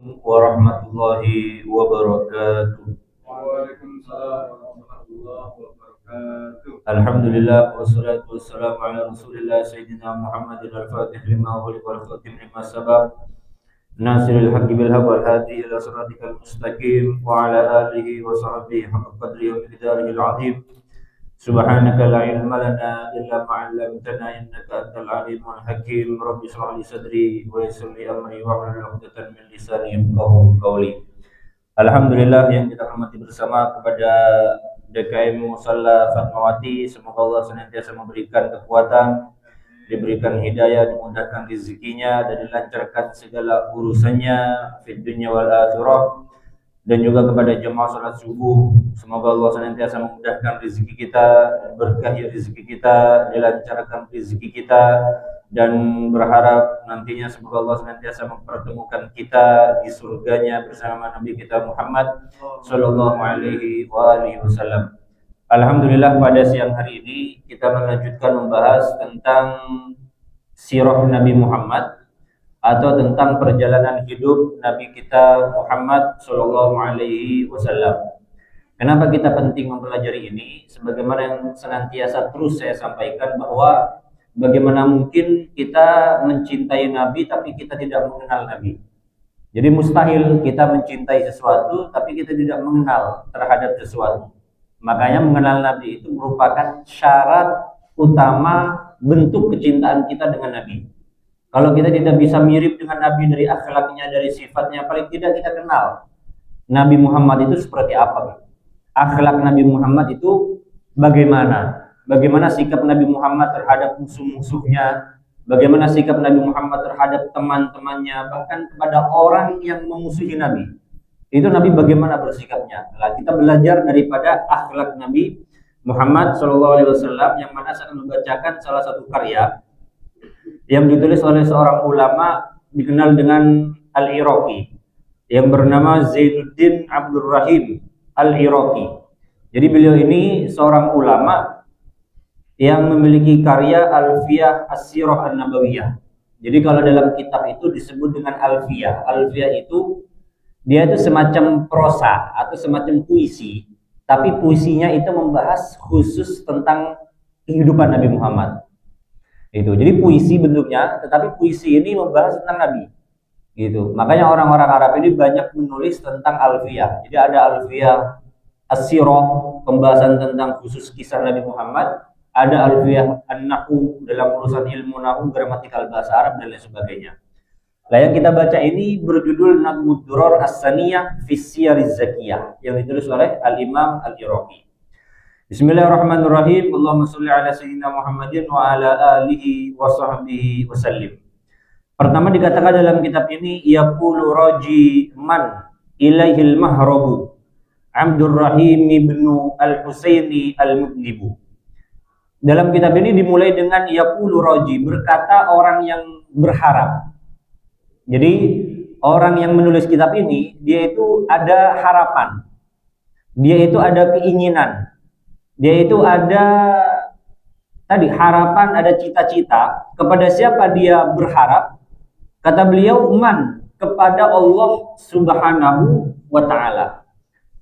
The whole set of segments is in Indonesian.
Warahmatullahi wabarakatuh. Waalaikumsalam warahmatullahi wabarakatuh. Alhamdulillah wassalatu wassalamu ala Rasulillah Sayyidina Muhammadin al-Fatih lima ughliqa wal khatim lima sabaq nasiril haqqi bil haqq wal hadi ila siratikal mustaqim wa ala alihi wa sahbihi haqqa qadri wa miqdarihi al-azim. Subhanaka la ilma lana illa ma 'allamtana innaka antal alimul hakim. Rabbi shrah li sadri wa yassir li amri wa hlul 'uqdatam min lisani yafqahu qawli. Alhamdulillah yang kita hormati bersama kepada DKM Musalla Fatmawati, semoga Allah senantiasa memberikan kekuatan, diberikan hidayah, dimudahkan rezekinya dan dilancarkan segala urusannya di dunia wal akhirah. Dan juga kepada jemaah salat subuh, semoga Allah senantiasa memudahkan rezeki kita, berkahi rezeki kita, dilancarkan rezeki kita, dan berharap nantinya semoga Allah senantiasa mempertemukan kita di surganya bersama Nabi kita Muhammad Sallallahu Alaihi Wasallam. Alhamdulillah pada siang hari ini kita melanjutkan membahas tentang sirah Nabi Muhammad atau tentang perjalanan hidup Nabi kita Muhammad Sallallahu Alaihi Wasallam. Kenapa kita penting mempelajari ini? Sebagaimana yang senantiasa terus saya sampaikan bahwa bagaimana mungkin kita mencintai Nabi tapi kita tidak mengenal Nabi. Jadi mustahil kita mencintai sesuatu tapi kita tidak mengenal terhadap sesuatu. Makanya mengenal Nabi itu merupakan syarat utama bentuk kecintaan kita dengan Nabi. Kalau kita tidak bisa mirip dengan Nabi dari akhlaknya, dari sifatnya, paling tidak kita kenal Nabi Muhammad itu seperti apa. Akhlak Nabi Muhammad itu bagaimana? Bagaimana sikap Nabi Muhammad terhadap musuh-musuhnya? Bagaimana sikap Nabi Muhammad terhadap teman-temannya, bahkan kepada orang yang memusuhi Nabi. Itu Nabi bagaimana bersikapnya. Nah, kita belajar daripada akhlak Nabi Muhammad SAW yang mana saya akan membacakan salah satu karya yang ditulis oleh seorang ulama dikenal dengan Al-Iraqi yang bernama Zainuddin Abdul Rahim Al-Iraqi. Jadi beliau ini seorang ulama yang memiliki karya Alfiyah As-Sirah An-Nabawiyah. Jadi kalau dalam kitab itu disebut dengan Alfiyah. Alfiyah itu dia itu semacam prosa atau semacam puisi, tapi puisinya itu membahas khusus tentang kehidupan Nabi Muhammad. Itu. Jadi puisi bentuknya, tetapi puisi ini membahas tentang Nabi. Gitu. Makanya orang-orang Arab ini banyak menulis tentang Alfiyah. Jadi ada Alfiyah As-Sirah, pembahasan tentang khusus kisah Nabi Muhammad, ada Alfiyah An-Nahwu dalam urusan ilmu nahwu, gramatikal bahasa Arab dan lain sebagainya. Nah, yang kita baca ini berjudul Nadmud Durar As-Saniyah fi Siyariz Zakiyah yang ditulis oleh Al-Imam Al-Iraqi. Bismillahirrahmanirrahim. Allahumma sholli ala sayyidina Muhammadin wa ala alihi wa sahbihi wasallim. Pertama dikatakan dalam kitab ini, yaqulu raji man ilaihil mahrabu Abdur Rahim ibnu Al-Husaini Al-Mudlibu. Dalam kitab ini dimulai dengan yaqulu raji, berkata orang yang berharap. Jadi orang yang menulis kitab ini, dia itu ada harapan, dia itu ada keinginan, dia itu ada tadi harapan, ada cita-cita. Kepada siapa dia berharap? Kata beliau, man, kepada Allah Subhanahu wa ta'ala.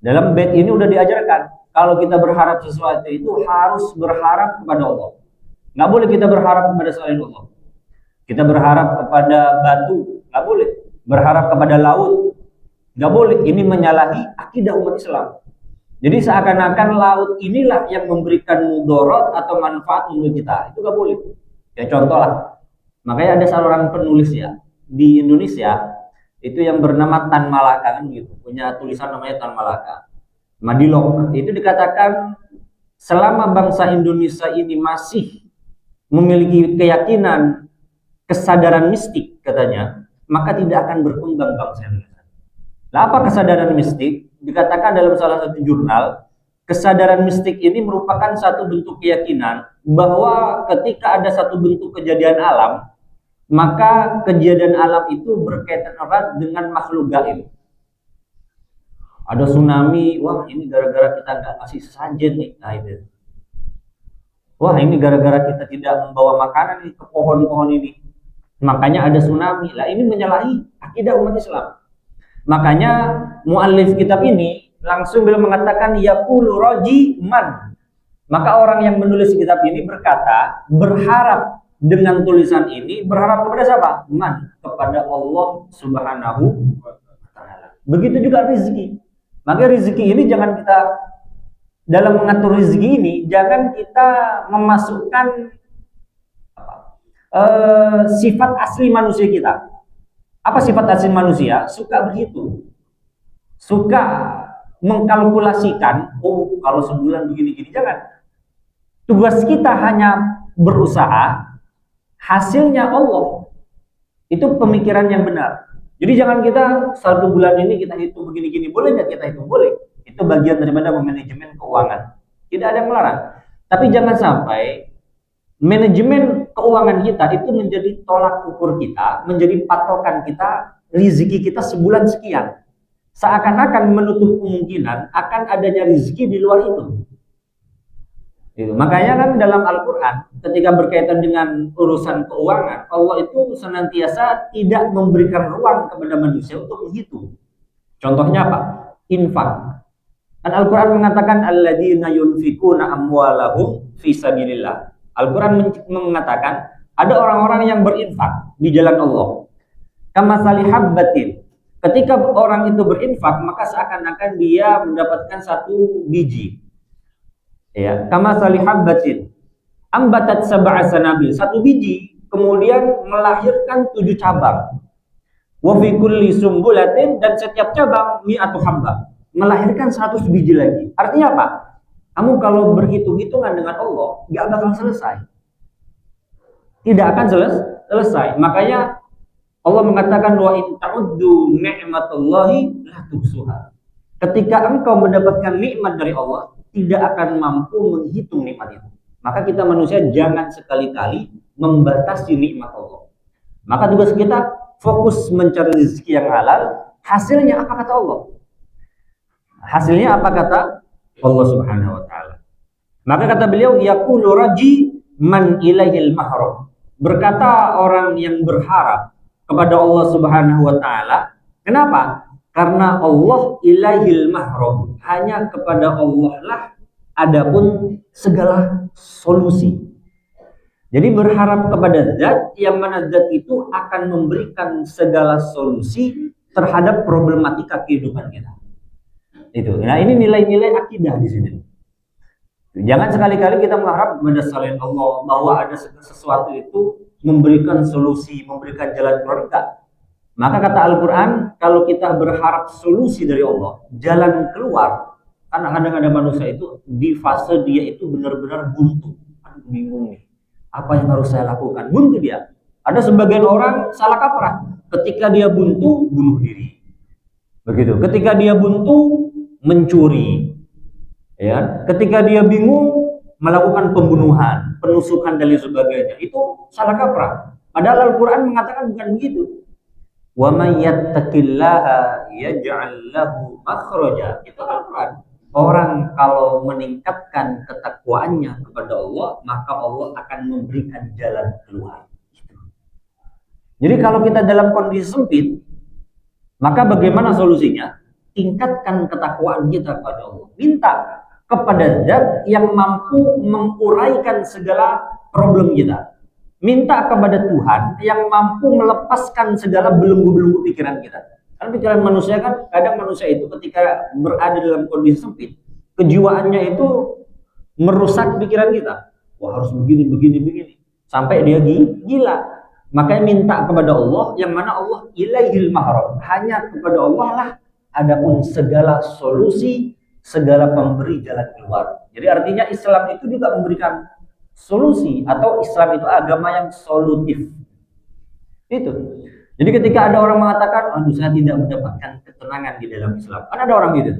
Dalam bait ini udah diajarkan, kalau kita berharap sesuatu itu harus berharap kepada Allah. Nggak boleh kita berharap kepada selain Allah. Kita berharap kepada batu, nggak boleh. Berharap kepada laut, nggak boleh. Ini menyalahi akidah umat Islam. Jadi seakan-akan laut inilah yang memberikan mudarat atau manfaat untuk kita. Itu nggak boleh. Ya contoh lah. Makanya ada seorang penulis ya di Indonesia itu yang bernama Tan Malaka kan gitu. Punya tulisan namanya Tan Malaka. Madilog itu dikatakan selama bangsa Indonesia ini masih memiliki keyakinan, kesadaran mistik katanya, maka tidak akan berkembang bangsa Indonesia. Nah, apa kesadaran mistik? Dikatakan dalam salah satu jurnal, kesadaran mistik ini merupakan satu bentuk keyakinan bahwa ketika ada satu bentuk kejadian alam, maka kejadian alam itu berkaitan erat dengan makhluk gaib. Ada tsunami, wah ini gara-gara kita nggak kasih sesajen nih, nah itu. Wah ini gara-gara kita tidak membawa makanan nih ke pohon-pohon ini, makanya ada tsunami. Lah ini menyalahi akidah umat Islam. Makanya muallif kitab ini langsung beliau mengatakan yaqulu raji man. Maka orang yang menulis kitab ini berkata, berharap dengan tulisan ini, berharap kepada siapa? Man, kepada Allah Subhanahu wa taala. Begitu juga rezeki. Maka rezeki ini jangan kita, dalam mengatur rezeki ini jangan kita memasukkan sifat asli manusia kita. Apa sifat asli manusia? Suka berhitung, suka mengkalkulasikan. Oh, kalau sebulan begini-gini. Jangan. Tugas kita hanya berusaha, hasilnya Allah. Itu pemikiran yang benar. Jadi jangan kita 1 bulan ini kita hitung begini-gini. Boleh nggak kita hitung? Boleh. Itu bagian daripada manajemen keuangan. Tidak ada yang melarang. Tapi jangan sampai manajemen keuangan kita itu menjadi tolak ukur kita, menjadi patokan kita, rezeki kita sebulan sekian. Seakan-akan menutup kemungkinan akan adanya rezeki di luar itu. Makanya kan dalam Al-Quran ketika berkaitan dengan urusan keuangan, Allah itu senantiasa tidak memberikan ruang kepada manusia untuk menghitung. Contohnya apa? Infak. Dan Al-Quran mengatakan alladzina yunfikuna amwalahum fi sabilillah. Al-Quran mengatakan ada orang-orang yang berinfak di jalan Allah. Kamasali habbatin. Ketika orang itu berinfak, maka seakan-akan dia mendapatkan 1 biji. Ya, kamasali habbatin. Ambatat sab'a sanabil. 1 biji kemudian melahirkan 7 cabang. Wa fi kulli sumbulatin, dan setiap cabang mi'atu habba. Melahirkan 100 biji lagi. Artinya apa? Kamu kalau berhitung-hitungan dengan Allah, nggak bakal selesai. Tidak akan selesai. Makanya Allah mengatakan wa in ta'uddu ni'matallahi la tuhsuha. Ketika engkau mendapatkan nikmat dari Allah, tidak akan mampu menghitung nikmat itu. Maka kita manusia jangan sekali-kali membatasi nikmat Allah. Maka tugas kita fokus mencari rezeki yang halal. Hasilnya apa kata Allah? Hasilnya apa kata Allah Subhanahu wa taala. Maka kata beliau yaqulu raji man ilaihil mahram. Berkata orang yang berharap kepada Allah Subhanahu wa taala. Kenapa? Karena Allah ilaihil mahram. Hanya kepada Allah lah adapun segala solusi. Jadi berharap kepada zat yang mana zat itu akan memberikan segala solusi terhadap problematika kehidupan kita. Itu. Nah, ini nilai-nilai akidah di sini. Jangan sekali-kali kita mengharap kepada selain Allah bahwa ada sesuatu itu memberikan solusi, memberikan jalan keluar. Maka kata Al-Quran, kalau kita berharap solusi dari Allah, jalan keluar, karena kadang ada manusia itu di fase dia itu benar-benar buntu. Aduh, bingung nih, apa yang harus saya lakukan? Buntu dia. Ada sebagian orang salah kaprah. Ketika dia buntu, bunuh diri. Begitu. Ketika dia buntu, mencuri, ya. Ketika dia bingung, melakukan pembunuhan, penusukan dan lain sebagainya. Itu salah kaprah. Padahal Al-Quran mengatakan bukan begitu. Wa may yattaqillaha yaj'al lahu makhraja. Itu Al-Quran. Orang kalau meningkatkan ketakwaannya kepada Allah, maka Allah akan memberikan jalan keluar. Jadi kalau kita dalam kondisi sempit, maka bagaimana solusinya? Tingkatkan ketakwaan kita kepada Allah. Minta kepada zat yang mampu menguraikan segala problem kita. Minta kepada Tuhan yang mampu melepaskan segala belenggu-belenggu pikiran kita. Karena pikiran manusia kan, kadang manusia itu ketika berada dalam kondisi sempit, kejiwaannya itu merusak pikiran kita. Wah, harus begini. Sampai dia gila. Makanya minta kepada Allah yang mana Allah ilaihil mahram. Hanya kepada Allah lah adapun segala solusi, segala pemberi jalan keluar. Jadi artinya Islam itu juga memberikan solusi, atau Islam itu agama yang solutif. Itu. Jadi ketika ada orang mengatakan, aduh saya tidak mendapatkan ketenangan di dalam Islam. Kan ada orang gitu.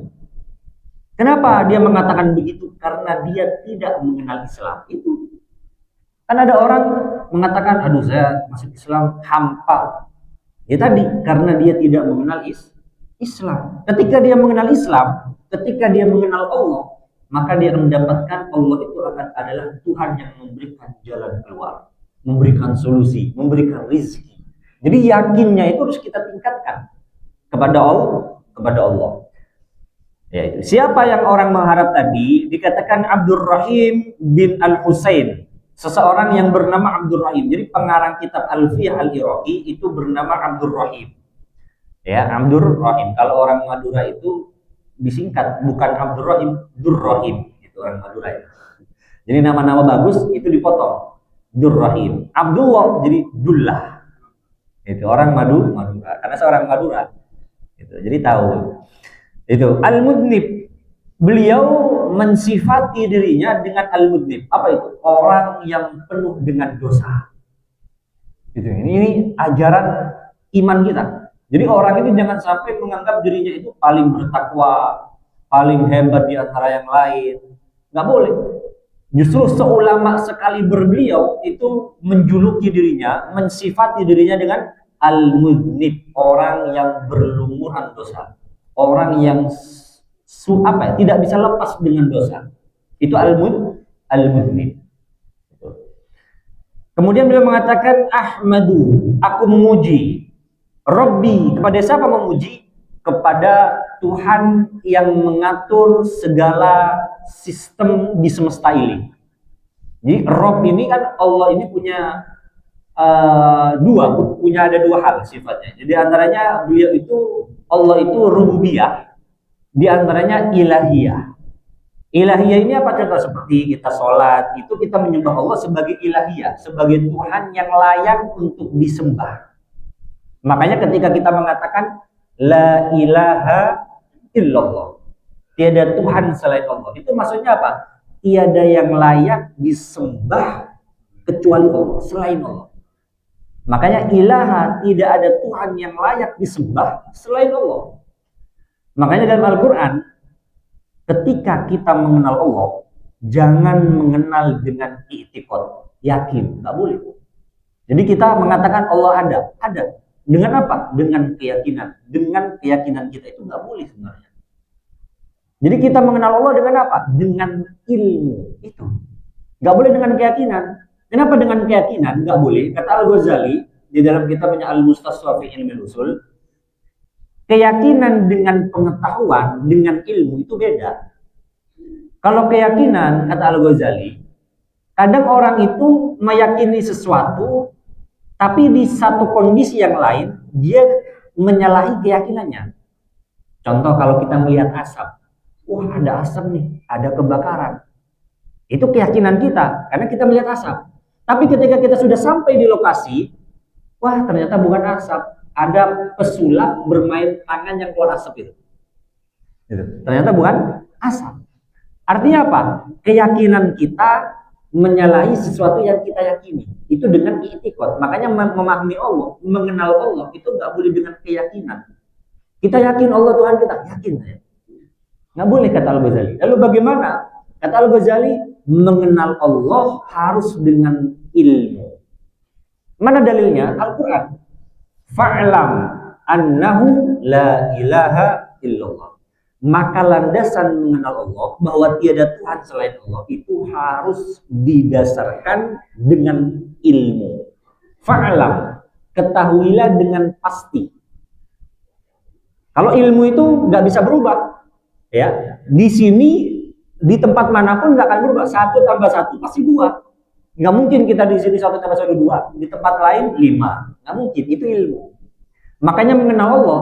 Kenapa dia mengatakan begitu? Karena dia tidak mengenal Islam. Itu. Kan ada orang mengatakan, aduh saya masuk Islam hampa. Ya tadi, karena dia tidak mengenal Islam. Ketika dia mengenal Islam, ketika dia mengenal Allah, maka dia akan mendapatkan Allah itu adalah Tuhan yang memberikan jalan keluar, memberikan solusi, memberikan rezeki. Jadi yakinnya itu harus kita tingkatkan. kepada Allah. Yaitu siapa yang orang mengharap tadi dikatakan Abdurrahim bin Al-Husain, seseorang yang bernama Abdurrahim. Jadi pengarang kitab Alfiyah Al-Iraqi itu bernama Abdurrahim. Ya, Abdurrahim. Kalau orang Madura itu disingkat, bukan Abdurrahim, Durrahim. Itu orang Madura ya. Jadi nama-nama bagus itu dipotong. Durrahim. Abdullah jadi Dullah. Itu orang Madura. Karena seorang Madura. Itu. Jadi tahu. Itu Al-Mudnib. Beliau mensifati dirinya dengan Al-Mudnib. Apa itu? Orang yang penuh dengan dosa. Itu. Ini ajaran iman kita. Jadi orang itu jangan sampai menganggap dirinya itu paling bertakwa, paling hebat di antara yang lain. Nggak boleh. Justru seulama sekali beliau itu menjuluki dirinya, mensifati dirinya dengan Al-Mudnib, orang yang berlumuran dosa. Orang yang tidak bisa lepas dengan dosa. Itu Al-Mudnib. Kemudian beliau mengatakan Ahmadu, aku memuji Rabbi. Kepada siapa memuji? Kepada Tuhan yang mengatur segala sistem di semesta ini. Jadi Rabb ini kan Allah ini punya ada dua hal sifatnya. Jadi antaranya beliau itu Allah itu rububiyah, di antaranya ilahiyah. Ilahiyah ini apa contoh? Seperti kita sholat, itu kita menyembah Allah sebagai ilahiyah, sebagai Tuhan yang layak untuk disembah. Makanya ketika kita mengatakan la ilaha illallah, tiada Tuhan selain Allah, itu maksudnya apa? Tiada yang layak disembah kecuali Allah, selain Allah. Makanya ilaha, tidak ada Tuhan yang layak disembah selain Allah. Makanya dalam Al-Quran, ketika kita mengenal Allah, jangan mengenal dengan i'tiqad, yakin, nggak boleh. Jadi kita mengatakan Allah ada. Dengan apa? Dengan keyakinan. Dengan keyakinan kita itu nggak boleh sebenarnya. Jadi kita mengenal Allah dengan apa? Dengan ilmu itu. Nggak boleh dengan keyakinan. Kenapa dengan keyakinan? Nggak boleh. Kata Al-Ghazali di dalam kitabnya Al-Mustasfa fi Ilmi Usul, keyakinan dengan pengetahuan, dengan ilmu itu beda. Kalau keyakinan, kata Al-Ghazali, kadang orang itu meyakini sesuatu, tapi di satu kondisi yang lain, dia menyalahi keyakinannya. Contoh kalau kita melihat asap, wah ada asap nih, ada kebakaran. Itu keyakinan kita, karena kita melihat asap. Tapi ketika kita sudah sampai di lokasi, wah ternyata bukan asap, ada pesulap bermain tangan yang keluar asap itu. Ternyata bukan asap. Artinya apa? Keyakinan kita menyalahi sesuatu yang kita yakini. Itu dengan i'tiqad. Makanya memahami Allah, mengenal Allah itu nggak boleh dengan keyakinan. Kita yakin Allah Tuhan kita, yakin ya. Nggak boleh, kata Al-Ghazali. Lalu bagaimana? Kata Al-Ghazali, mengenal Allah harus dengan ilmu. Mana dalilnya? Al-Quran. Fa'lam annahu la ilaha illallah. Maka landasan mengenal Allah, bahwa tiada Tuhan selain Allah, itu harus didasarkan dengan ilmu. Fa'lam, ketahuilah dengan pasti. Kalau ilmu itu nggak bisa berubah, ya di sini di tempat manapun nggak akan berubah. 1 tambah 1 pasti 2. Nggak mungkin kita di sini 1 tambah 1 2, di tempat lain 5. Nggak mungkin, itu ilmu. Makanya mengenal Allah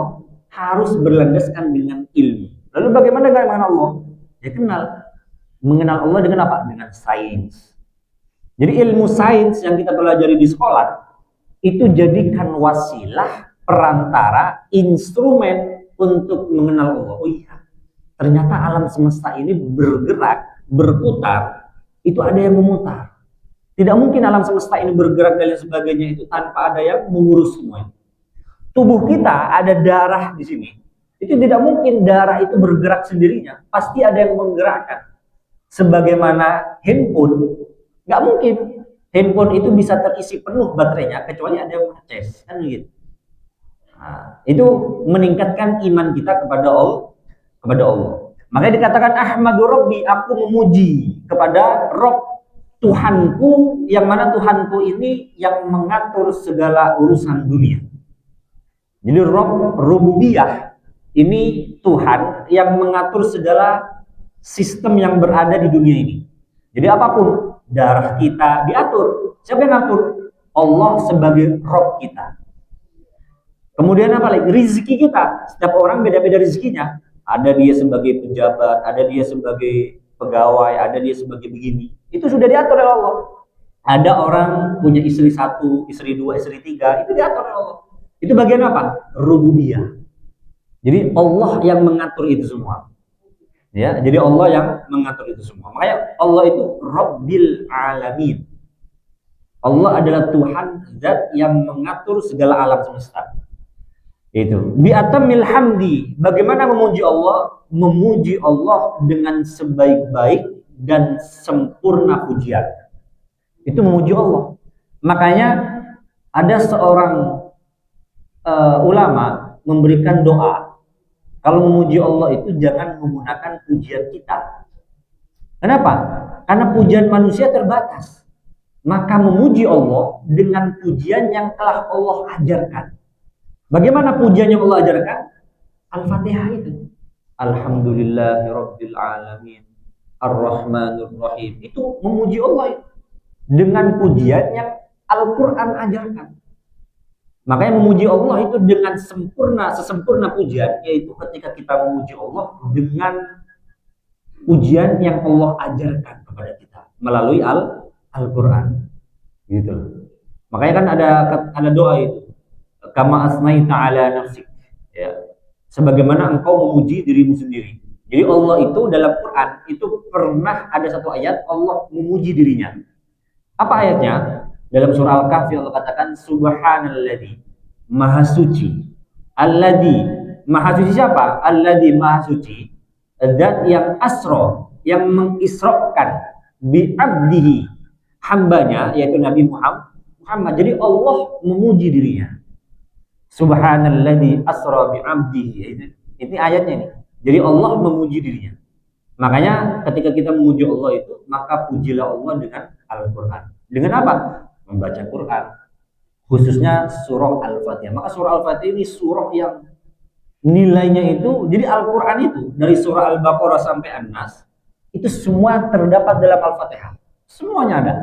harus berlandaskan dengan ilmu. Lalu bagaimana dengan mengenal Allah? Ya kenal. Mengenal Allah dengan apa? Dengan sains. Jadi ilmu sains yang kita pelajari di sekolah itu jadikan wasilah, perantara, instrumen untuk mengenal Allah. Oh iya, ternyata alam semesta ini bergerak, berputar, itu ada yang memutar. Tidak mungkin alam semesta ini bergerak dan sebagainya itu tanpa ada yang mengurus semuanya. Tubuh kita ada darah di sini. Itu tidak mungkin darah itu bergerak sendirinya. Pasti ada yang menggerakkan. Sebagaimana handphone, nggak mungkin handphone itu bisa terisi penuh baterainya kecuali ada yang ngecas, kan gitu. Nah, itu meningkatkan iman kita kepada Allah. Makanya dikatakan Ahmadu Rabbi, aku memuji kepada Rabb, Tuhanku, yang mana Tuhanku ini yang mengatur segala urusan dunia. Jadi Rabb, rububiyah, ini Tuhan yang mengatur segala sistem yang berada di dunia ini. Jadi apapun, darah kita diatur. Siapa yang ngatur? Allah sebagai Rabb kita. Kemudian apa lagi? Rizki kita. Setiap orang beda-beda rezekinya. Ada dia sebagai pejabat, ada dia sebagai pegawai, ada dia sebagai begini. Itu sudah diatur oleh Allah. Ada orang punya istri satu, istri dua, istri tiga, itu diatur oleh Allah. Itu bagian apa? Rububiyah. Jadi Allah yang mengatur itu semua. Ya, jadi Allah yang mengatur itu semua. Makanya Allah itu Rabbil Alamin. Allah adalah Tuhan zat yang mengatur segala alam semesta. Itu. Bi atamil hamdi. Bagaimana memuji Allah? Memuji Allah dengan sebaik-baik dan sempurna pujian. Itu memuji Allah. Makanya ada seorang ulama memberikan doa. Kalau memuji Allah itu jangan menggunakan pujian kita. Kenapa? Karena pujian manusia terbatas. Maka memuji Allah dengan pujian yang telah Allah ajarkan. Bagaimana pujian yang Allah ajarkan? Al-Fatihah itu. Alhamdulillahirabbil alamin. Ar-Rahmanir Rahim. Itu memuji Allah itu. Dengan pujian yang Al-Qur'an ajarkan. Makanya memuji Allah itu dengan sempurna, sesempurna pujian, yaitu ketika kita memuji Allah dengan pujian yang Allah ajarkan kepada kita melalui Al-Qur'an. Gitu. Makanya kan ada doa itu. Kama asnaita ala nafsik. Ya. Sebagaimana engkau memuji dirimu sendiri. Jadi Allah itu dalam Quran itu pernah ada satu ayat Allah memuji dirinya. Apa ayatnya? Dalam surah Al-Kahfi Allah katakan subhanalladzi maha suci. Alladzi maha suci siapa? Alladzi maha suci. Zat yang asra, yang mengisrakan bi abdihi, hambanya yaitu Nabi Muhammad. Jadi Allah memuji dirinya. Subhanalladzi asra bi abdihi. Ini ayatnya nih. Jadi Allah memuji dirinya. Makanya ketika kita memuji Allah itu, maka pujilah Allah dengan Al-Qur'an. Dengan apa? Membaca Quran, khususnya surah Al-Fatihah. Maka surah Al-Fatihah ini surah yang nilainya itu, jadi Al-Quran itu dari surah Al-Baqarah sampai An-Nas itu semua terdapat dalam Al-Fatihah. Semuanya ada.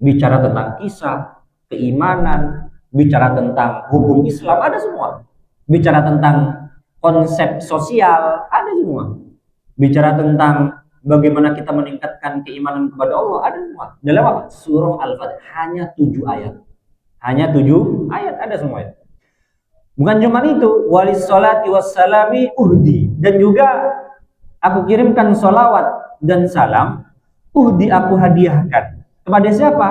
Bicara tentang kisah, keimanan, bicara tentang hukum Islam, ada semua. Bicara tentang konsep sosial, ada semua. Bicara tentang bagaimana kita meningkatkan keimanan kepada Allah, ada semua. Dalam apa? Surah Al-Fatihah hanya 7 ayat. Hanya 7 ayat, ada semua itu. Bukan cuma itu, walis salati wassalami uhdi, dan juga aku kirimkan salawat dan salam, uhdi aku hadiahkan. Kepada siapa?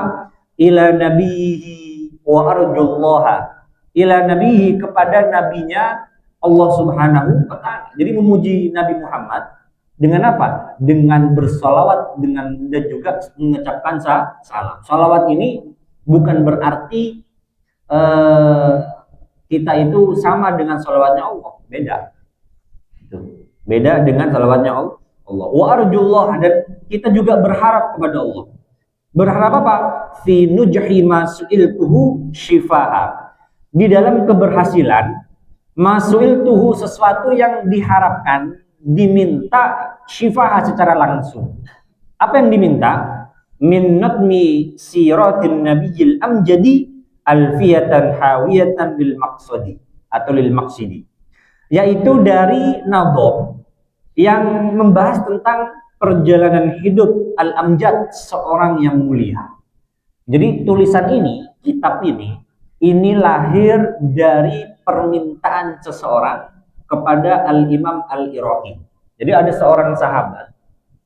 Ila nabihi wa arjullaha. Ila nabihi, kepada nabinya Allah Subhanahu wa ta'ala. Jadi memuji Nabi Muhammad dengan apa? Dengan bersalawat, dan juga mengucapkan salam. Salawat ini bukan berarti kita itu sama dengan salawatnya Allah, beda. Beda dengan salawatnya Allah. Wa arjullah, dan kita juga berharap kepada Allah. Berharap apa? Fi nujhi ma su'iltuhu shifa'a. Di dalam keberhasilan ma su'iltuhu, sesuatu yang diharapkan, diminta shifa'a secara langsung. Apa yang diminta? Min nadmi siratin nabiyil amjadi alfiyatan hawiyatan lil maqsadi atau lil maqsidi, yaitu dari nadom yang membahas tentang perjalanan hidup al-amjad, seorang yang mulia. Jadi tulisan ini, kitab ini lahir dari permintaan seseorang kepada Al-Imam Al-Iraqi. Jadi ada seorang sahabat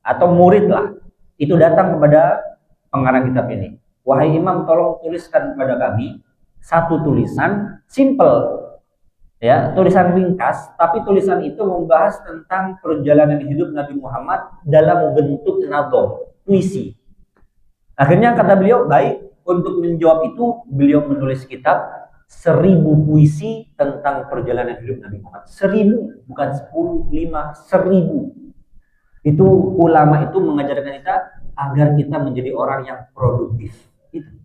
atau murid lah, itu datang kepada pengarang kitab ini. Wahai Imam, tolong tuliskan kepada kami satu tulisan simple, ya, tulisan ringkas, tapi tulisan itu membahas tentang perjalanan hidup Nabi Muhammad dalam bentuk nadom, puisi. Akhirnya kata beliau, baik, untuk menjawab itu beliau menulis kitab 1000 puisi tentang perjalanan hidup Nabi Muhammad. 1000, bukan 10, 5, 1000. Itu ulama itu mengajarkan kita agar kita menjadi orang yang produktif. Itu.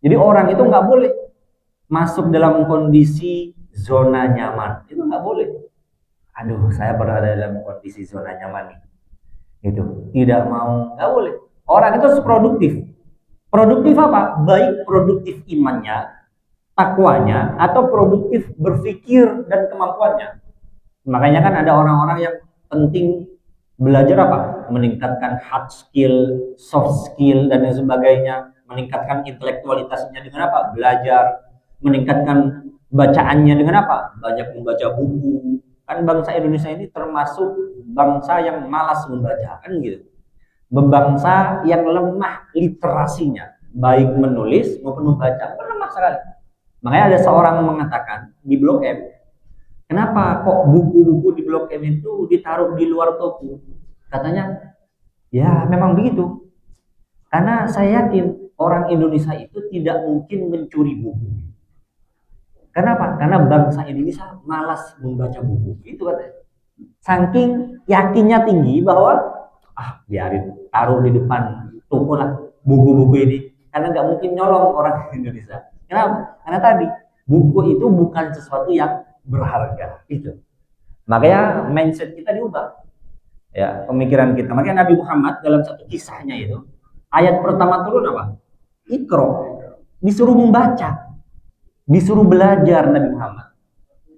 Jadi orang itu nggak boleh masuk dalam kondisi zona nyaman. Itu nggak boleh. Aduh, saya berada dalam kondisi zona nyaman nih. Itu tidak mau, nggak boleh. Orang itu harus produktif. Produktif apa? Baik produktif imannya, takwanya, atau produktif berpikir dan kemampuannya. Makanya kan ada orang-orang yang penting belajar apa? Meningkatkan hard skill, soft skill, dan lain sebagainya. Meningkatkan intelektualitasnya dengan apa? Belajar. Meningkatkan bacaannya dengan apa? Banyak membaca buku. Kan bangsa Indonesia ini termasuk bangsa yang malas membaca, kan gitu. Bangsa yang lemah literasinya, baik menulis maupun membaca, lemah sekali. Makanya ada seorang mengatakan di Blok M, kenapa kok buku-buku di Blok M itu ditaruh di luar toko? Katanya, ya memang begitu. Karena saya yakin orang Indonesia itu tidak mungkin mencuri buku. Kenapa? Karena bangsa Indonesia malas membaca buku. Itu katanya. Saking yakinnya tinggi bahwa biarin taruh di depan toko lah buku-buku ini. Karena nggak mungkin nyolong orang Indonesia. Kenapa? Karena tadi buku itu bukan sesuatu yang berharga. Itu. Makanya mindset kita diubah. Ya, pemikiran kita. Makanya Nabi Muhammad dalam satu kisahnya itu, ayat pertama turun apa? Iqra. Disuruh membaca, disuruh belajar Nabi Muhammad.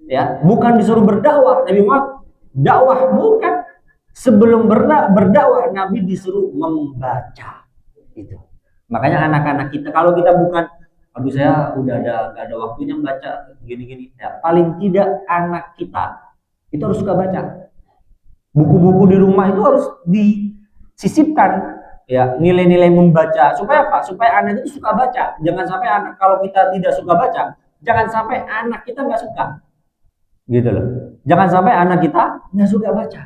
Ya, bukan disuruh berdakwah. Nabi Muhammad dakwah bukan. Sebelum berdakwah Nabi disuruh membaca. Itu. Makanya anak-anak kita, kalau kita bukan, aduh saya udah gak ada waktunya membaca gini-gini. Ya, paling tidak anak kita itu harus suka baca. Buku-buku di rumah itu harus disisipkan ya nilai-nilai membaca supaya apa? Supaya anak itu suka baca. Jangan sampai anak, kalau kita tidak suka baca, jangan sampai anak kita nggak suka, gitu loh. Jangan sampai anak kita nggak suka baca,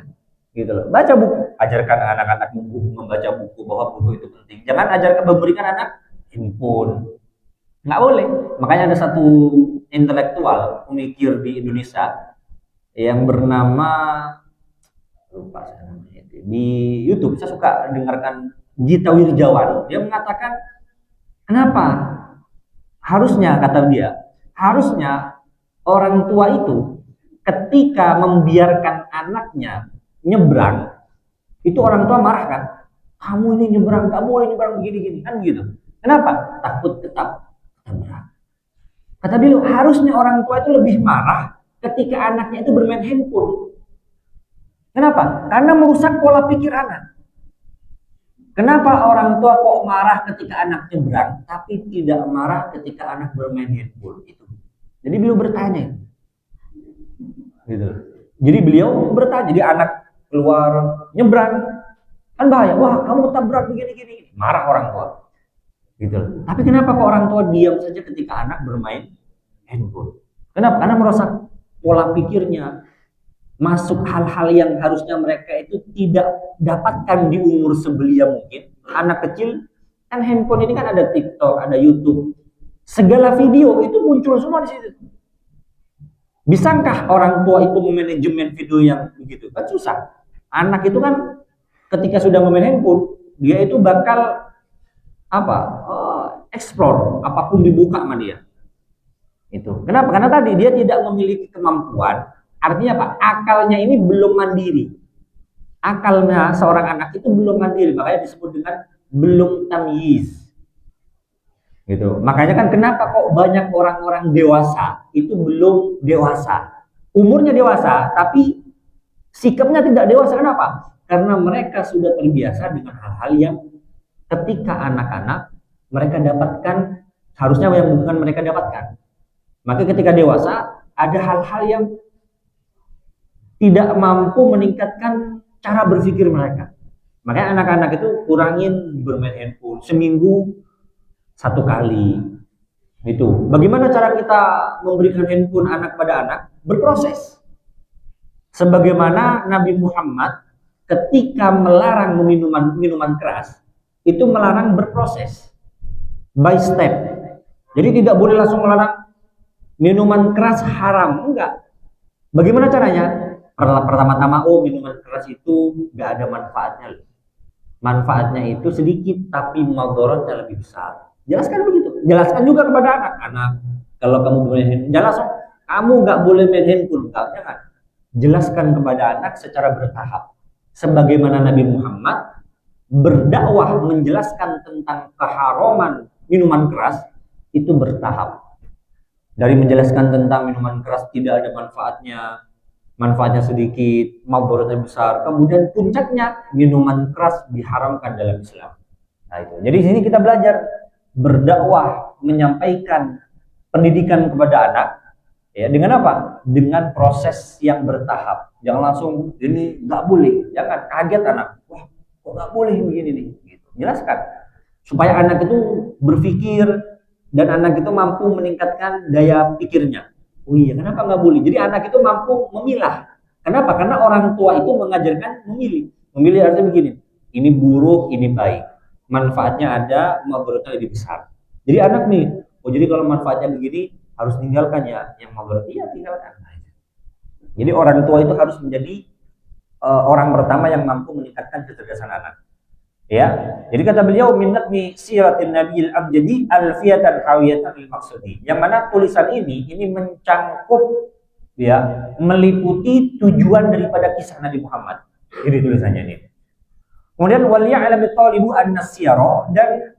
gitu loh. Baca buku, ajarkan anak-anak membaca buku, bahwa buku itu penting. Jangan ajarkan memberikan anak handphone, nggak boleh. Makanya ada satu intelektual pemikir di Indonesia yang bernama, lupa saya namanya itu, di YouTube saya suka dengarkan Gita Wirjawan. Dia mengatakan, kenapa harusnya, kata dia, harusnya orang tua itu ketika membiarkan anaknya nyebrang, itu orang tua marah kan, kamu ini nyebrang, gak boleh nyebrang begini-gini, kan gitu. Kenapa? Takut tetap nyebrang. Kata beliau, harusnya orang tua itu lebih marah ketika anaknya itu bermain handphone. Kenapa? Karena merusak pola pikir anak. Kenapa orang tua kok marah ketika anak nyebrang, tapi tidak marah ketika anak bermain handphone? Itu. Jadi beliau bertanya. Gitu. Jadi beliau bertanya, jadi anak keluar nyebrang, kan bahaya. Wah, kamu tabrak begini-gini. Marah orang tua. Gitu. Tapi kenapa kok orang tua diam saja ketika anak bermain handphone? Kenapa? Karena merusak pola pikirnya. Masuk hal-hal yang harusnya mereka itu tidak dapatkan di umur sebelia mungkin. Anak kecil kan handphone ini kan ada TikTok, ada YouTube. Segala video itu muncul semua di situ. Bisakah orang tua itu memanajemen video yang begitu? Kan susah. Anak itu kan ketika sudah memain handphone, dia itu bakal apa? Explore apapun dibuka sama dia. Itu. Kenapa? Karena tadi dia tidak memiliki kemampuan. Artinya apa? Akalnya ini belum mandiri. Akalnya seorang anak itu belum mandiri, makanya disebut dengan belum tamyiz. Gitu. Makanya kan kenapa kok banyak orang-orang dewasa itu belum dewasa. Umurnya dewasa, tapi sikapnya tidak dewasa. Kenapa? Karena mereka sudah terbiasa dengan hal-hal yang ketika anak-anak mereka dapatkan, harusnya yang bukan mereka dapatkan. Maka ketika dewasa, ada hal-hal yang tidak mampu meningkatkan cara berpikir mereka. Makanya anak-anak itu kurangin bermain handphone seminggu 1 kali. Itu. Bagaimana cara kita memberikan handphone anak pada anak? Berproses. Sebagaimana Nabi Muhammad ketika melarang minuman keras, itu melarang berproses. By step. Jadi tidak boleh langsung melarang minuman keras haram. Enggak. Bagaimana caranya? Pertama-tama, minuman keras itu gak ada manfaatnya. Manfaatnya itu sedikit, tapi madharatnya lebih besar. Jelaskan begitu. Jelaskan juga kepada anak-anak. Kalau kamu boleh handphone, jangan langsung kamu nggak boleh main handphone, enggak, jangan. Jelaskan kepada anak secara bertahap. Sebagaimana Nabi Muhammad berdakwah menjelaskan tentang keharaman minuman keras itu bertahap. Dari menjelaskan tentang minuman keras tidak ada manfaatnya sedikit, mabaratnya besar. Kemudian puncaknya minuman keras diharamkan dalam Islam. Nah itu. Jadi di sini kita belajar berdakwah, menyampaikan pendidikan kepada anak, ya dengan apa? Dengan proses yang bertahap. Jangan langsung ini nggak boleh, jangan kaget anak. Wah, kok nggak boleh begini nih? Gitu. Jelaskan supaya anak itu berpikir dan anak itu mampu meningkatkan daya pikirnya. Oh iya, kenapa nggak boleh? Jadi anak itu mampu memilah. Kenapa? Karena orang tua itu mengajarkan memilih. Memilih artinya begini, ini buruk, ini baik. Manfaatnya ada, mudaratnya lebih besar. Jadi anak nih, oh jadi kalau manfaatnya begini harus tinggalkan ya, yang mudarat iya tinggalkan. Jadi orang tua itu harus menjadi orang pertama yang mampu meningkatkan kecerdasan anak. Ya, jadi kata beliau minat bi siratin nabiyil abjadi alfiyatan hawiyatan lil maqsudi. Yang mana tulisan ini mencangkup ya, meliputi tujuan daripada kisah Nabi Muhammad. Jadi tulisannya ini. Kemudian wal ya'lamu talibu an-nasyara, dan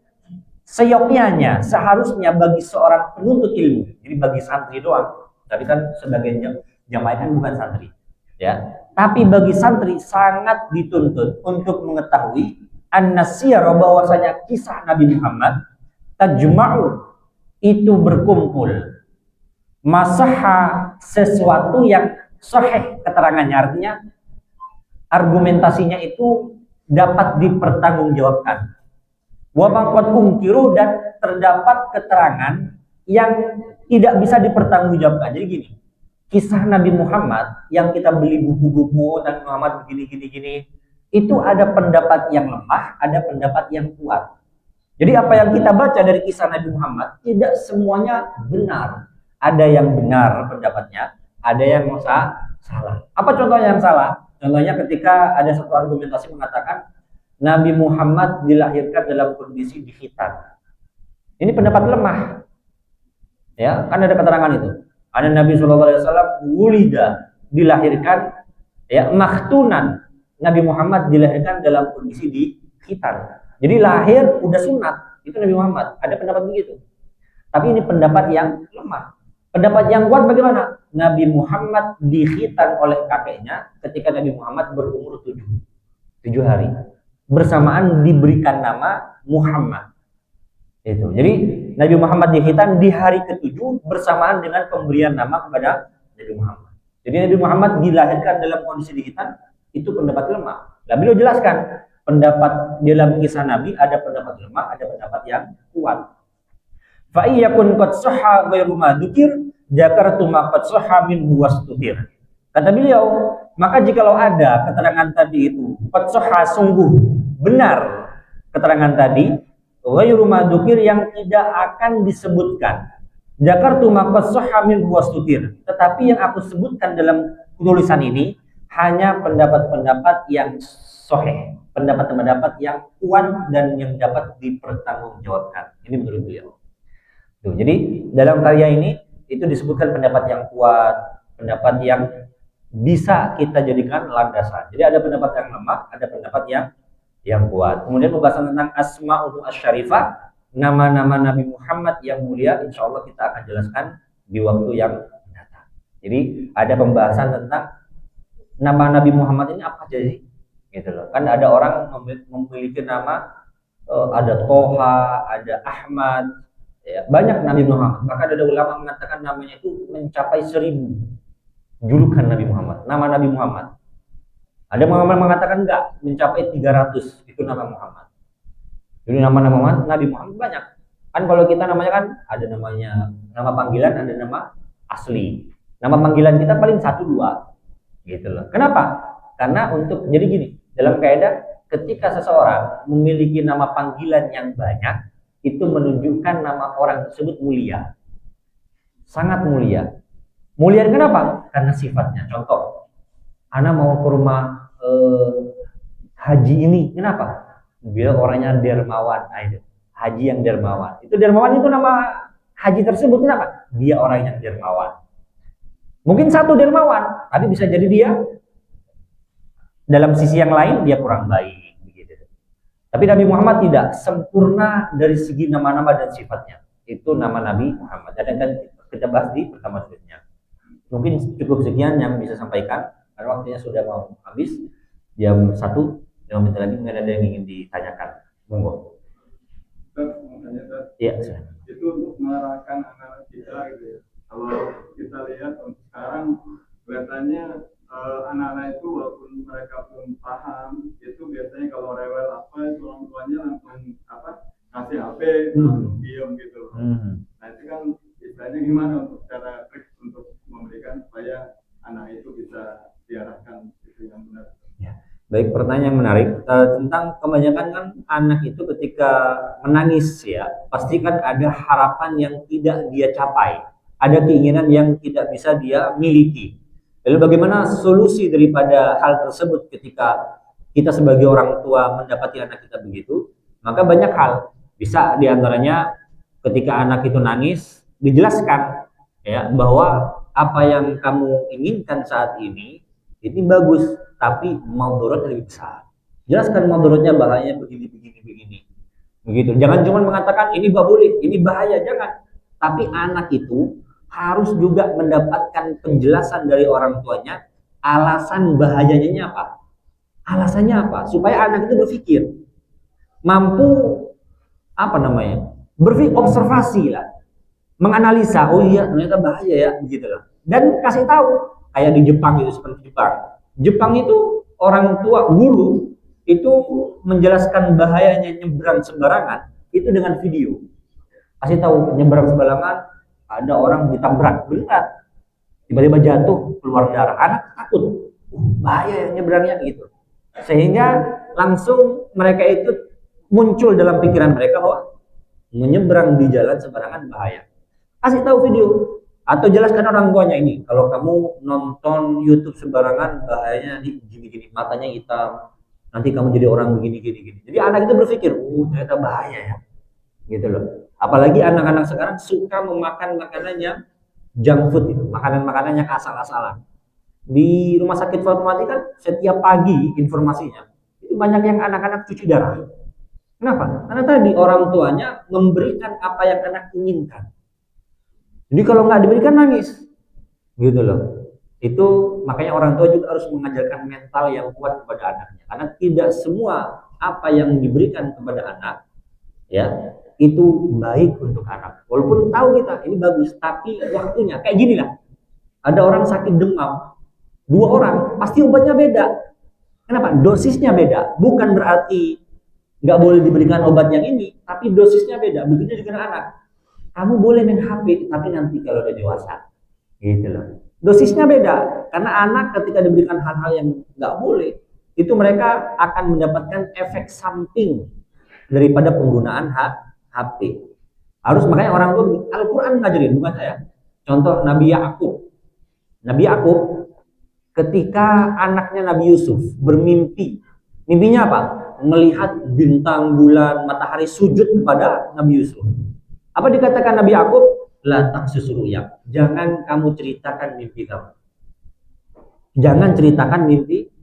seyogyanya seharusnya bagi seorang penuntut ilmu. Jadi bagi santri doang. Tapi kan sebagian jamaah kan bukan santri, ya. Tapi bagi santri sangat dituntut untuk mengetahui an-nasyara, bahwasanya kisah Nabi Muhammad tajma'u itu berkumpul masaha sesuatu yang sahih keterangannya, artinya argumentasinya itu dapat dipertanggungjawabkan. Wa maqad ungkiru, dan terdapat keterangan yang tidak bisa dipertanggungjawabkan. Jadi gini, kisah Nabi Muhammad yang kita beli buku-buku Nabi Muhammad begini, itu ada pendapat yang lemah, ada pendapat yang kuat. Jadi apa yang kita baca dari kisah Nabi Muhammad tidak semuanya benar. Ada yang benar pendapatnya, ada yang salah. Apa contohnya yang salah? Contohnya ketika ada satu argumentasi mengatakan Nabi Muhammad dilahirkan dalam kondisi dikhitan. Ini pendapat lemah. Ya, kan ada keterangan itu. Ada Nabi SAW wulida, dilahirkan ya makhtunan. Nabi Muhammad dilahirkan dalam kondisi dikhitan. Jadi lahir udah sunat. Itu Nabi Muhammad. Ada pendapat begitu. Tapi ini pendapat yang lemah. Pendapat yang kuat bagaimana? Nabi Muhammad dikhitan oleh kakeknya ketika Nabi Muhammad berumur 7 hari. Bersamaan diberikan nama Muhammad. Itu. Jadi Nabi Muhammad dikhitan di hari ke-7 bersamaan dengan pemberian nama kepada Nabi Muhammad. Jadi Nabi Muhammad dilahirkan dalam kondisi dikhitan, itu pendapat lemah. Nah, beliau jelaskan pendapat dalam kisah Nabi ada pendapat lemah, ada pendapat yang kuat. Fa iyyakun qad sahha ghairu ma dzikir dzakartu ma qad sahha minhu wastudir. Kata beliau, maka jikalau ada keterangan tadi itu qad sahha, sungguh benar keterangan tadi, ghairu ma dzikir, yang tidak akan disebutkan. Dzakartu ma qad sahha minhu wastudir. Tetapi yang aku sebutkan dalam tulisan ini hanya pendapat-pendapat yang sahih, pendapat-pendapat yang kuat dan yang dapat dipertanggungjawabkan. Ini menurut beliau. Tuh, jadi dalam karya ini itu disebutkan pendapat yang kuat, pendapat yang bisa kita jadikan landasan. Jadi ada pendapat yang lemah, ada pendapat yang kuat. Kemudian pembahasan tentang Asma'ul Asyarifah, nama-nama Nabi Muhammad yang mulia, insya Allah kita akan jelaskan di waktu yang datang. Jadi ada pembahasan tentang nama Nabi Muhammad ini apa aja sih? Gitu loh. Kan ada orang memiliki nama ada Toha, ada Ahmad, ya, banyak Nabi Muhammad. Bahkan ada ulama mengatakan namanya itu mencapai 1000 julukan Nabi Muhammad. Nama Nabi Muhammad. Ada Muhammad mengatakan enggak, mencapai 300 itu nama Muhammad. Jadi nama-nama Nabi Muhammad banyak. Kan kalau kita namanya kan ada namanya nama panggilan, ada nama asli. Nama panggilan kita paling 1-2. Gitu loh. Kenapa? Karena untuk jadi gini, dalam kaidah ketika seseorang memiliki nama panggilan yang banyak, itu menunjukkan nama orang tersebut mulia. Sangat mulia. Mulia kenapa? Karena sifatnya. Contoh, ana mau ke rumah haji ini, kenapa? Dia orangnya dermawan, haji yang dermawan. Itu dermawan itu nama haji tersebut kenapa? dia orang yang dermawan. Mungkin satu dermawan, tapi bisa jadi dia dalam sisi yang lain dia kurang baik begitu. Tapi Nabi Muhammad tidak sempurna dari segi nama-nama dan sifatnya. Itu nama Nabi Muhammad. Dan akan kita bahas di pertama selanjutnya. Mungkin cukup sekian yang bisa sampaikan. Karena waktunya sudah mau habis. Jam 1, 5 menit lagi mungkin ada yang ingin ditanyakan. Monggo. Iya, itu untuk mengarahkan anak kita gitu ya. Kalau kita lihat sekarang kelihatannya anak-anak itu walaupun mereka belum paham, itu biasanya kalau rewel apa itu orang tuanya langsung kasih HP, langsung diam gitu. Nah itu kan istilahnya gimana untuk cara trik untuk memberikan supaya anak itu bisa diarahkan itu yang benar. Ya. Baik, pertanyaan yang menarik tentang kebanyakan kan anak itu ketika menangis ya, pasti kan ada harapan yang tidak dia capai, ada keinginan yang tidak bisa dia miliki. Lalu bagaimana solusi daripada hal tersebut ketika kita sebagai orang tua mendapati anak kita begitu? Maka banyak hal, bisa diantaranya ketika anak itu nangis dijelaskan ya bahwa apa yang kamu inginkan saat ini bagus, tapi madorotnya lebih besar. Jelaskan madorotnya, bahayanya begini. Begitu. Jangan cuma mengatakan ini nggak boleh, ini bahaya, jangan. Tapi anak itu harus juga mendapatkan penjelasan dari orang tuanya, alasan bahayanya apa. Alasannya apa? Supaya anak itu berpikir, mampu berpikir, observasi lah, menganalisa, oh iya ternyata bahaya ya, begitu lah. Dan kasih tahu, kayak di Jepang itu, seperti Jepang itu orang tua guru itu menjelaskan bahayanya nyebrang sembarangan itu dengan video. Kasih tahu nyebrang sembarangan ada orang ditabrak berat, tiba-tiba jatuh keluar darah, anak takut, bahaya nyebrangnya gitu. Sehingga langsung mereka itu muncul dalam pikiran mereka bahwa menyeberang di jalan sembarangan bahaya. Kasih tahu video. Atau jelaskan orang tuanya, ini kalau kamu nonton YouTube sembarangan bahayanya gini, matanya hitam, nanti kamu jadi orang begini. Jadi anak itu berpikir, ternyata bahaya ya, gitu loh. Apalagi anak-anak sekarang suka memakan makanan yang junk food itu, makanan-makanan yang asal-asalan. Di rumah sakit Fatmawati kan setiap pagi informasinya itu banyak yang anak-anak cuci darah. Kenapa? Karena tadi orang tuanya memberikan apa yang anak inginkan. Jadi kalau nggak diberikan nangis, gitu loh. Itu makanya orang tua juga harus mengajarkan mental yang kuat kepada anaknya. Karena tidak semua apa yang diberikan kepada anak, ya itu baik untuk anak. Walaupun tahu kita ini bagus, tapi waktunya kayak gini lah. Ada orang sakit demam, 2 orang pasti obatnya beda. Kenapa? Dosisnya beda. Bukan berarti nggak boleh diberikan obat yang ini, tapi dosisnya beda. Begitu juga anak. Kamu boleh main HP, tapi nanti kalau udah dewasa, gitu loh. Dosisnya beda, karena anak ketika diberikan hal-hal yang nggak boleh, itu mereka akan mendapatkan efek samping daripada penggunaan HP. Harus, makanya orang tua Al-Quran ngajarin, bukan saya. Contoh Nabi Yakub. Nabi Yakub ketika anaknya Nabi Yusuf bermimpi, mimpinya apa? Melihat bintang, bulan, matahari sujud kepada Nabi Yusuf. Apa dikatakan Nabi Yakub? La taqsus ru'yak. Jangan kamu ceritakan mimpi kamu. Jangan ceritakan mimpi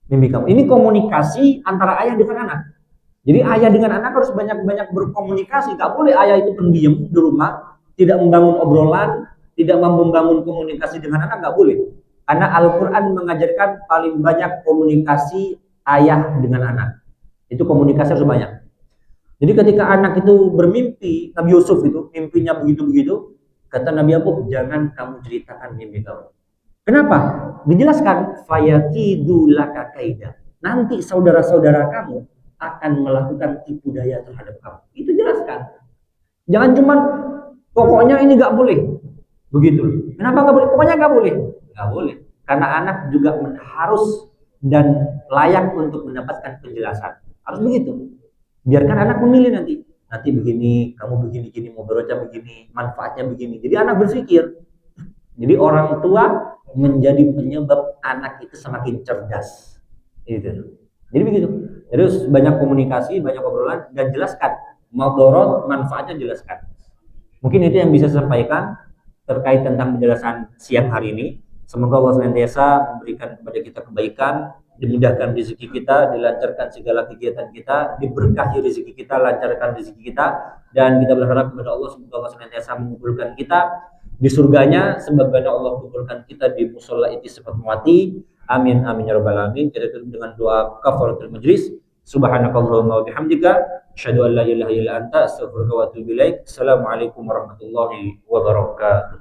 kamu. Ini komunikasi antara ayah dengan anak. Jadi ayah dengan anak harus banyak-banyak berkomunikasi. Gak boleh ayah itu pendiam di rumah, tidak membangun obrolan, tidak membangun komunikasi dengan anak, gak boleh. Karena Al-Quran mengajarkan paling banyak komunikasi ayah dengan anak. Itu komunikasi harus banyak. Jadi ketika anak itu bermimpi, Nabi Yusuf itu mimpinya begitu-begitu, kata Nabi Yakub, jangan kamu ceritakan mimpi kamu. Kenapa? Dijelaskan, fayakidu laka kaida. Nanti saudara-saudara kamu akan melakukan tipu daya terhadap kamu. Itu jelaskan. Jangan cuman pokoknya ini nggak boleh. Begitu. Kenapa nggak boleh? Pokoknya nggak boleh. Nggak boleh. Karena anak juga harus dan layak untuk mendapatkan penjelasan. Harus begitu. Biarkan anak memilih nanti begini, kamu begini, mudaratnya begini, manfaatnya begini. Jadi anak berpikir. Jadi orang tua menjadi penyebab anak itu semakin cerdas. Gitu. Jadi begitu. Terus banyak komunikasi, banyak obrolan, dan jelaskan mudarat, manfaatnya jelaskan. Mungkin itu yang bisa saya sampaikan. terkait tentang penjelasan siang hari ini. Semoga Allah senantiasa memberikan kepada kita kebaikan, dimudahkan rezeki kita, dilancarkan segala kegiatan kita, diberkahi rezeki kita, lancarkan rezeki kita, dan kita berharap kepada Allah semoga Allah senantiasa mengumpulkan kita di surganya, sebagaimana Allah kumpulkan kita di musola itu sifat mati. Amin amin ya rabbal alamin. Kita tutup dengan doa kafaratul majlis. Subhanakallahumma wa bihamdika asyhadu an la ilaha illa anta astaghfiruka wa atubu ilaik. Assalamualaikum warahmatullahi wabarakatuh.